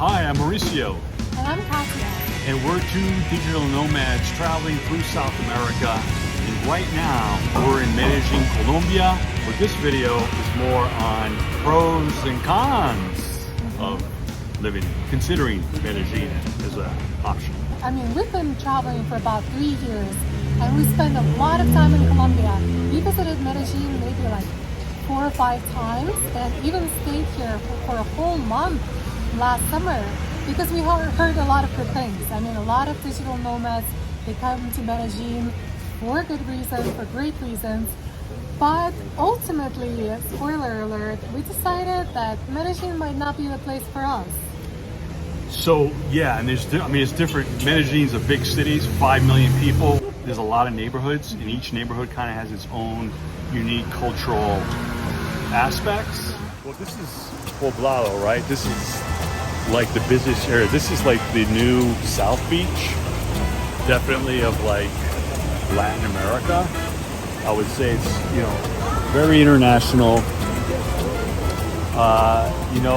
Hi, I'm Mauricio, And I'm Katia. and we're two digital nomads traveling through South America. And right now, we're in Medellin, Colombia, where this video is more on pros and cons of considering Medellin as an option. I mean, we've been traveling for about 3 years, and we spend a lot of time in Colombia. We visited Medellin maybe like 4 or 5 times, and even stayed here for a whole month last summer because we heard a lot of good things. I mean, a lot of digital nomads, they come to Medellin for good reasons, for great reasons. But ultimately, spoiler alert, we decided that Medellin might not be the place for us. So yeah, and it's different. Medellin's a big city, 5 million people. There's a lot of neighborhoods, and each neighborhood kind of has its own unique cultural aspects. Well, this is Poblado, right? This is like the busiest area. This is like the new South Beach, definitely of like Latin America. I would say it's, very international.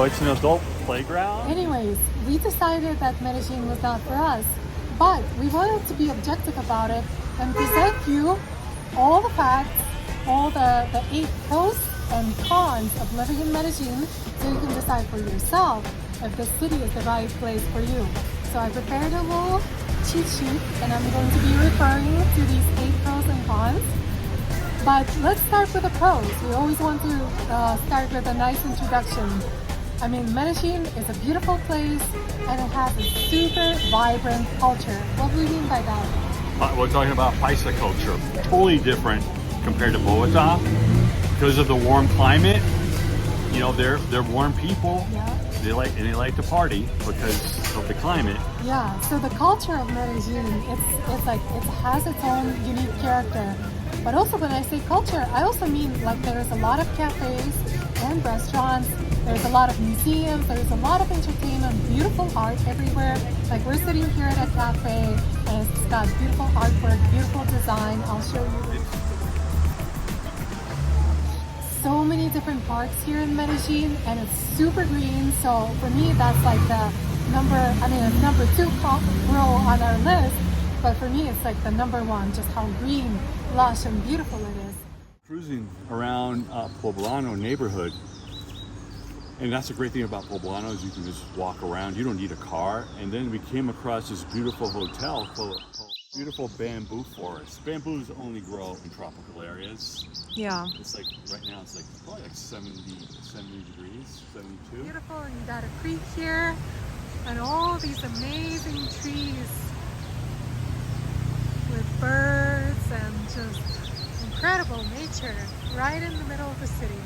It's an adult playground. Anyways, we decided that Medellin was not for us, but we wanted to be objective about it and present you all the facts, all the 8 pros and cons of living in Medellin, so you can decide for yourself if the city is the right place for you. So I prepared a little cheat sheet, and I'm going to be referring to these 8 pros and cons. But let's start with the pros. We always want to start with a nice introduction. I mean, Medellin is a beautiful place, and it has a super vibrant culture. What do we mean by that? We're talking about paisa culture. Totally different compared to Bogota because of the warm climate. They're warm people. Yeah. They like to party because of the climate. Yeah. So the culture of Medellin, it's like it has its own unique character. But also, when I say culture, I also mean like there's a lot of cafes and restaurants. There's a lot of museums. There's a lot of entertainment, beautiful art everywhere. Like we're sitting here at a cafe, and it's got beautiful artwork, beautiful design. I'll show you. So many different parks here in Medellin, and it's super green. So for me, that's like the number 2 pro on our list. But for me, it's like the number 1, just how green, lush, and beautiful it is. Cruising around Poblano neighborhood, and that's the great thing about Poblano is you can just walk around. You don't need a car. And then we came across this beautiful hotel called beautiful bamboo forest. Bamboos only grow in tropical areas. Yeah. It's like right now it's like probably like 70 degrees, 72. Beautiful, and you got a creek here, and all these amazing trees with birds and just incredible nature right in the middle of the city.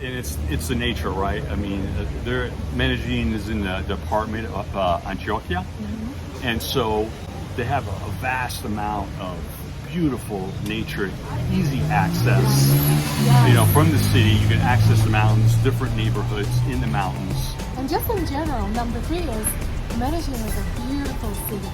And it's the nature, right? I mean, Medellin is in the department of Antioquia, and so they have a vast amount of beautiful nature, easy access. Yes. From the city, you can access the mountains, different neighborhoods in the mountains. And just in general, number 3 is Medellin is a beautiful city.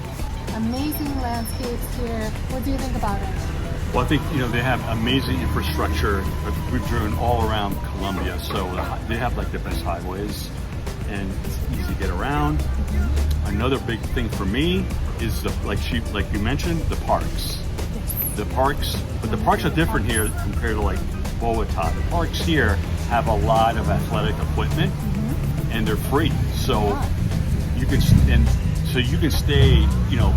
Amazing landscapes here. What do you think about it? Well, I think, they have amazing infrastructure. We've driven all around Colombia, so they have like the best highways, and it's easy to get around. Another big thing for me is like you mentioned, the parks. The parks are different here compared to like Bogota. The parks here have a lot of athletic equipment, and they're free. So you can stay,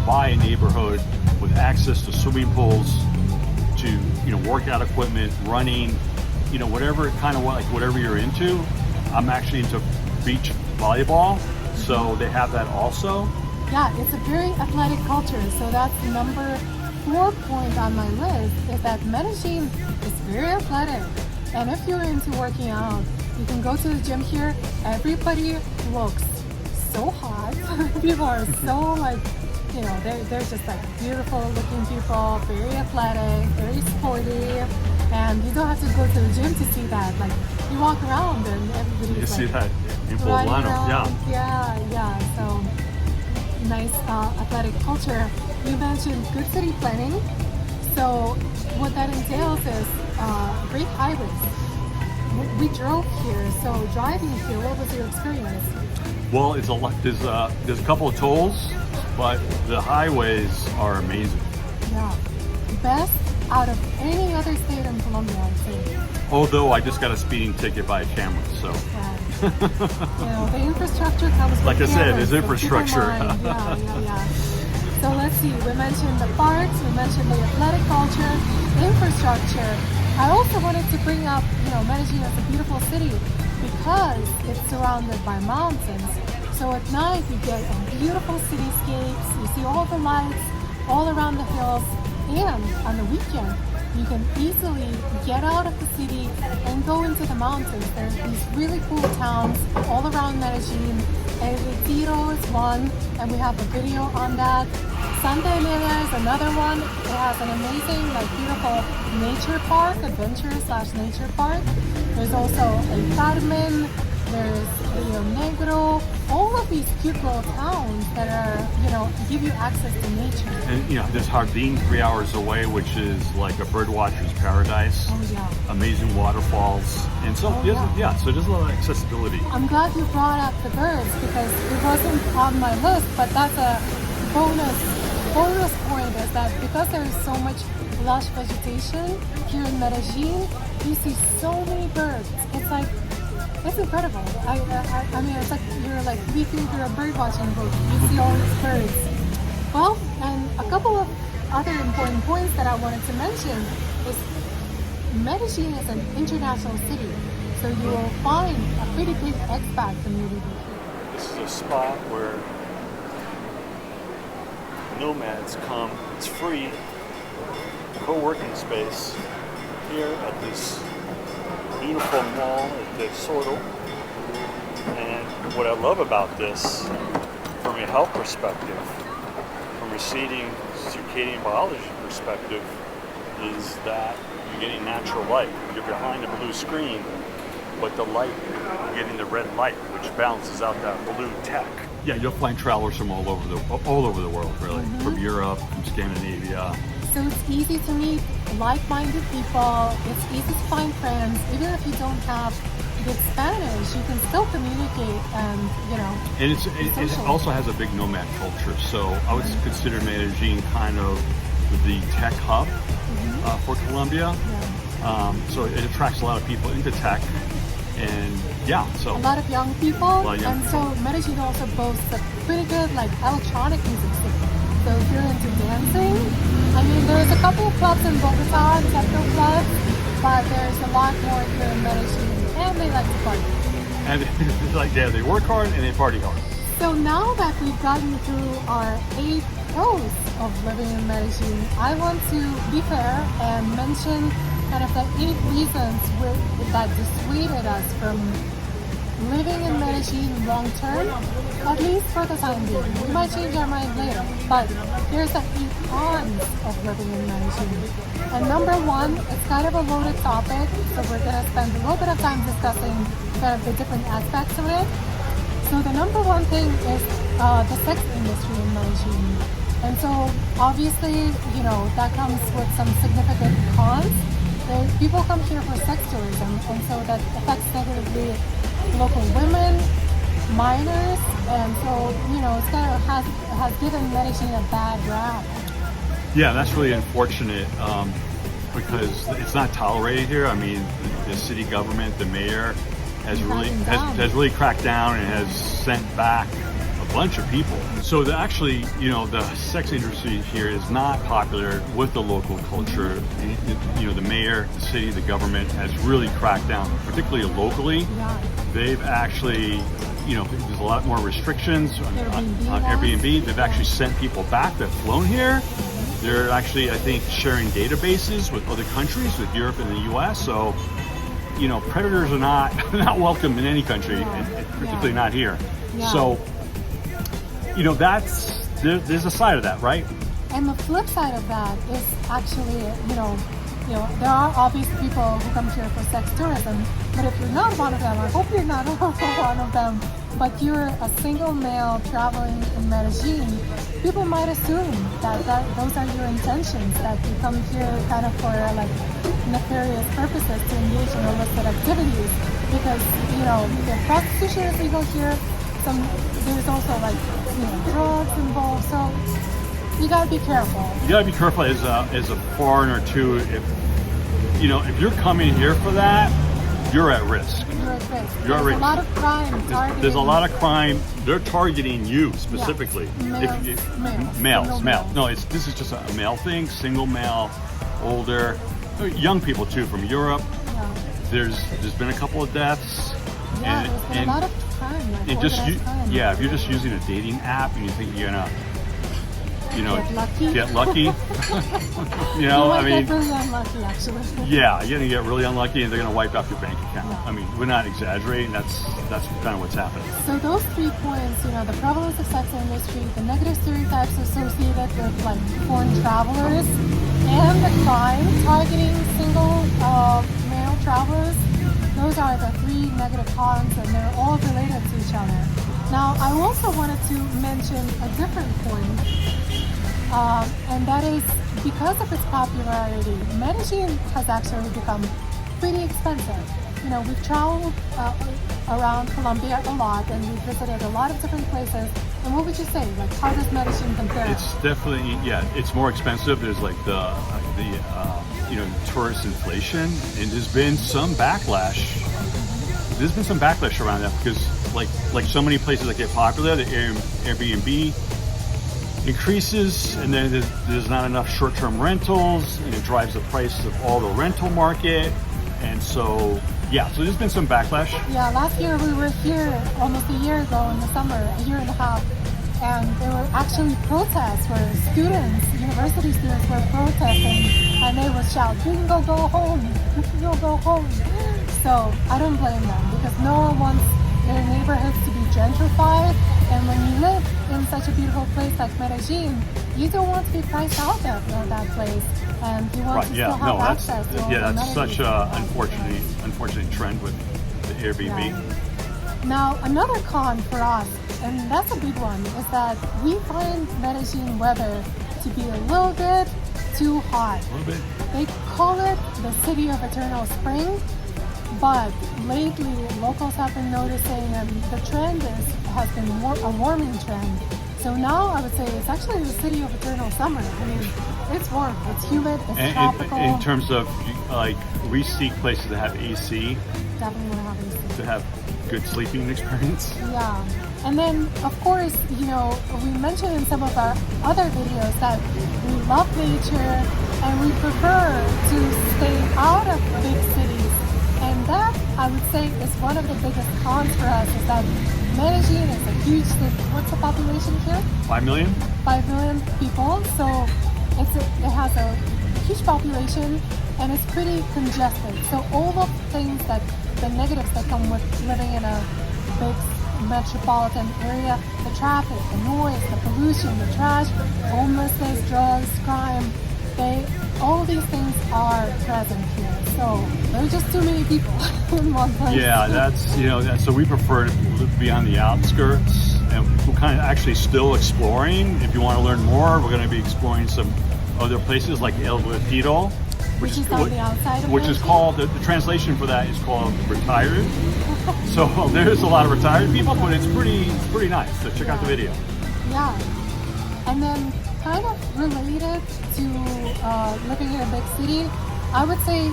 by a neighborhood with access to swimming pools, to workout equipment, running, whatever you're into. I'm actually into beach volleyball, so they have that also. Yeah, it's a very athletic culture. So that's number 4 point on my list, is that Medellin is very athletic. And if you're into working out, you can go to the gym here. Everybody looks so hot. People are so they're just like beautiful looking people, very athletic, very sporty, and you don't have to go to the gym to see that. Like you walk around and everybody's You see like that in running Poblano, around. Yeah. So nice athletic culture. You mentioned good city planning. So what that entails is great highways. We drove here, so driving here, what was your experience? Well, it's a lot. There's a couple of tolls, but the highways are amazing. Yeah. Best out of any other state in Colombia, I'd say. Although I just got a speeding ticket by a camera, so. The infrastructure comes with Like I said, cameras, there's infrastructure. Yeah. So let's see, we mentioned the parks, we mentioned the athletic culture, infrastructure. I also wanted to bring up, Medellin is a beautiful city because it's surrounded by mountains. So at night you get beautiful cityscapes, you see all the lights all around the hills, and on the weekend you can easily get out of the city and go into the mountains. There's these really cool towns all around Medellin. El Retiro is one, and we have a video on that. Santa Emilia is another one. It has an amazing, beautiful nature park, adventure/nature park. There's also El Carmen, there's Rio Negro, all of these cute little towns that are, give you access to nature. And there's Jardín 3 hours away, which is like a birdwatcher's paradise. Oh yeah. Amazing waterfalls. And so so there's a lot of accessibility. I'm glad you brought up the birds because it wasn't on my list, but that's a bonus point is that because there's so much lush vegetation here in Medellin, you see so many birds. It's incredible. I mean, it's like you're leaping through a bird watching boat. You see all these birds. Well, and a couple of other important points that I wanted to mention is Medellin is an international city, so you will find a pretty big expat community here. This is a spot where nomads come. It's free co-working space here at this beautiful mall at the Soto. And what I love about this, from a health perspective, from a circadian biology perspective, is that you're getting natural light. You're behind a blue screen, but the light, you're getting the red light, which balances out that blue tech. Yeah, you'll find travelers from all over the world, really, from Europe, from Scandinavia. So it's easy to meet like-minded people. It's easy to find friends. Even if you don't have good Spanish, you can still communicate and, And it also has a big nomad culture. So I would consider Medellin kind of the tech hub for Colombia. Yeah. So it attracts a lot of people into tech. And so a lot of young people. So Medellin also boasts a pretty good electronic music scene. So if you're into dancing, I mean, there's a couple of clubs in Bogota, techno clubs, but there's a lot more here in Medellin, and they like to party. And they work hard and they party hard. So now that we've gotten through our 8 pros of living in Medellin, I want to be fair and mention kind of the 8 reasons that dissuaded us from living in Medellin long term, at least for the time being. We might change our mind later, but here's the 8 cons of living in Medellin. And number 1, it's kind of a loaded topic, so we're going to spend a little bit of time discussing kind of the different aspects of it. So the number 1 thing is the sex industry in Medellin. And so obviously, that comes with some significant cons. People come here for sex tourism, and so that affects negatively local women, minors, and so it's kind of has given Medellin a bad rap. Yeah, that's really unfortunate because it's not tolerated here. I mean, the city government, the mayor, has really cracked down and has sent back a bunch of people. So the sex industry here is not popular with the local culture. The mayor, the city, the government has really cracked down, particularly locally. Yeah. They've actually, there's a lot more restrictions on Airbnb. They've actually sent people back that've flown here. They're actually, I think, sharing databases with other countries, with Europe and the US. So, predators are not welcome in any country, and particularly not here. Yeah. So, there's a side of that, right? And the flip side of that is actually, there are obviously people who come here for sex tourism, but if you're not one of them, I hope you're not also one of them, but you're a single male traveling in Medellin, people might assume that those are your intentions, that you come here kind of for nefarious purposes to engage in illicit activities, because, the prostitution is legal here, there's also like drugs involved. So you gotta be careful. You gotta be careful as a foreigner too. If you're coming here for that, you're at risk. You're at risk. You're at There's risk. a lot of crime targeting. There's a lot of crime. They're targeting you specifically. Males. Male. No, this is just a male thing. Single male, older, young people too from Europe. Yeah. There's been a couple of deaths. Yeah, there's been a lot of crime. Like organized crime. Yeah, if you're just using a dating app and you think you're gonna get lucky. You might get really unlucky, actually. Yeah, you're gonna get really unlucky, and they're gonna wipe out your bank account. Yeah. I mean, we're not exaggerating. That's kind of what's happening. So those 3 points, the prevalence of sex industry, the negative stereotypes associated with like foreign travelers, and the crime targeting single male travelers. Those are the 3 negative cons, and they're all related to each other. Now, I also wanted to mention a different point. And that is because of its popularity, Medellin has actually become pretty expensive. We've traveled around Colombia a lot, and we've visited a lot of different places. And what would you say? Like, how does Medellin compare? It's definitely, it's more expensive. There's like the tourist inflation, and there's been some backlash. There's been some backlash around that because like so many places that get popular, the Airbnb increases, and then there's not enough short-term rentals, and it drives the price of all the rental market, and so there's been some backlash. Yeah, last year we were here almost a year ago in the summer, a year and a half, and there were actually protests where university students were protesting, and they would shout, "Gringo, go home! Gringo, go home!" So I don't blame them, because no one wants their neighborhoods to be gentrified. And when you live in such a beautiful place like Medellin, you don't want to be priced out of that place, and you want to still have access to all the that's amenities. such an unfortunate trend with the Airbnb. Yeah. Now, another con for us, and that's a big one, is that we find Medellin weather to be a little bit too hot. A little bit. They call it the city of eternal spring. But lately, locals have been noticing, and the trend has been a warming trend. So now I would say it's actually the city of eternal summer. I mean, it's warm, it's humid, it's tropical. In terms of, we seek places that have AC. Definitely want to have AC. To have good sleeping experience. Yeah. And then, of course, we mentioned in some of our other videos that we love nature, and we prefer to stay out of big cities. And that, I would say, is one of the biggest cons for us, is that Medellin is a huge city. What's the population here? 5 million? 5 million people. So it has a huge population, and it's pretty congested. So all the things the negatives that come with living in a big metropolitan area, the traffic, the noise, the pollution, the trash, homelessness, drugs, crime, all these things are present here. So there's just too many people in one place. Yeah, so we prefer to be on the outskirts, and we're kind of actually still exploring. If you want to learn more, we're going to be exploring some other places like El Retiro, which is on the outside of which is called, the translation for that is called retired. So there's a lot of retired people, but it's pretty nice. So check out the video. Yeah. And then kind of related to living in a big city, I would say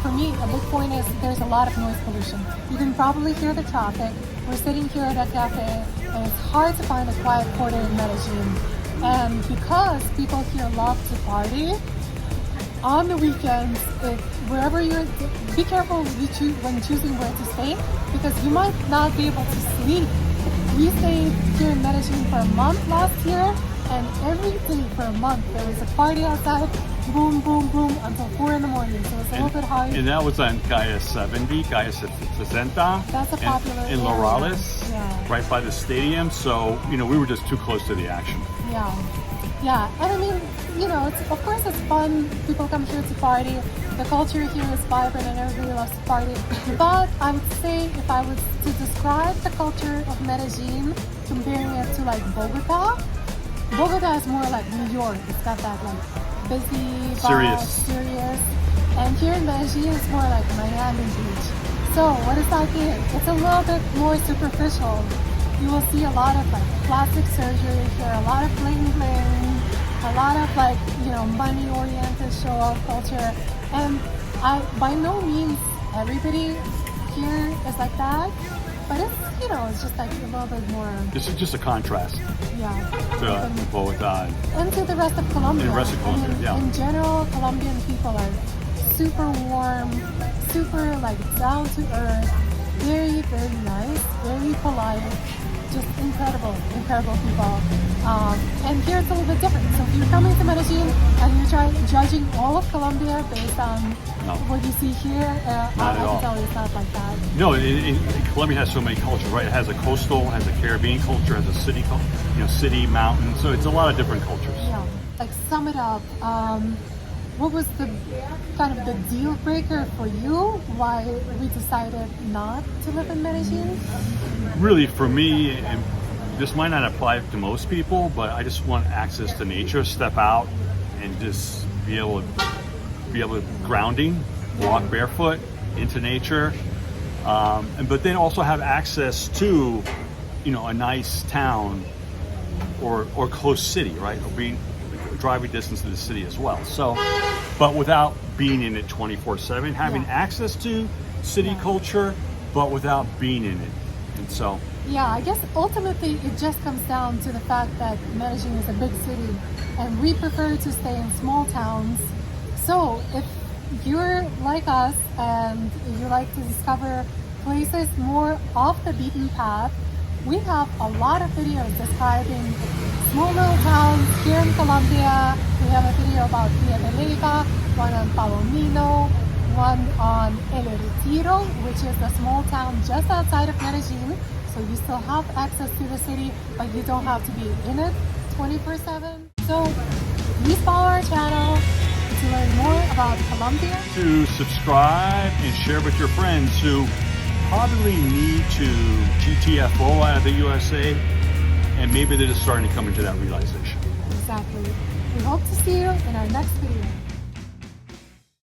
for me a big point is there's a lot of noise pollution. You can probably hear the traffic. We're sitting here at a cafe, and it's hard to find a quiet corner in Medellin. And because people here love to party, on the weekends, wherever be careful when choosing where to stay, because you might not be able to sleep. We stayed here in Medellin for a month last year, and every day for a month there was a party outside, boom, boom, boom, until 4 in the morning. So it's a little bit high. And that was on Calle 70, Calle 60. That's a popular in area. Lorales, yeah. Right by the stadium. So, we were just too close to the action. Yeah. Yeah. And I mean, of course it's fun. People come here to party. The culture here is vibrant and everybody loves to party. But I would say, if I was to describe the culture of Medellin, comparing it to like Bogota is more like New York. It's got that like busy, serious. And here in Medellin it's more like Miami Beach. So what does that mean? It's a little bit more superficial. you will see a lot of like plastic surgery here, a lot of bling bling, a lot of like, you know, money oriented show off culture. And by no means everybody here is like that, but it's, you know, it's just like a little bit more. This is just a contrast Yeah. to both. And to the rest of Colombia. And the rest of Colombia, I mean, yeah. In general, Colombian people are super warm, super like down to earth, very, very nice, very polite, just incredible people. And here it's a little bit different. So if you're coming to Medellin and you're judging all of Colombia based on what you see here, I can tell you it's not like that. No, Colombia has so many cultures, right? It has a coastal, has a Caribbean culture, has a city, city, mountain. So it's a lot of different cultures. Yeah. Like sum it up. What was the kind of the deal breaker for you? Why we decided not to live in Medellin? Really, for me, and this might not apply to most people, but I just want access to nature, step out, and just be able to grounding, walk barefoot into nature, but then also have access to, you know, a nice town or close city, right? Or being driving distance to the city as well. So, but without being in it 24/7, having access to city culture, but without being in it. And so, yeah, I guess ultimately it just comes down to the fact that Medellin is a big city and we prefer to stay in small towns. So if you're like us and you like to discover places more off the beaten path, we have a lot of videos describing small little towns here in Colombia. We have a video about Villa de Leyva, one on Palomino, one on El Retiro, which is a small town just outside of Medellin. So you still have access to the city, but you don't have to be in it 24/7. So please follow our channel to learn more about Colombia. to subscribe and share with your friends who probably need to GTFO out of the USA, and maybe they're just starting to come into that realization. Exactly. We hope to see you in our next video.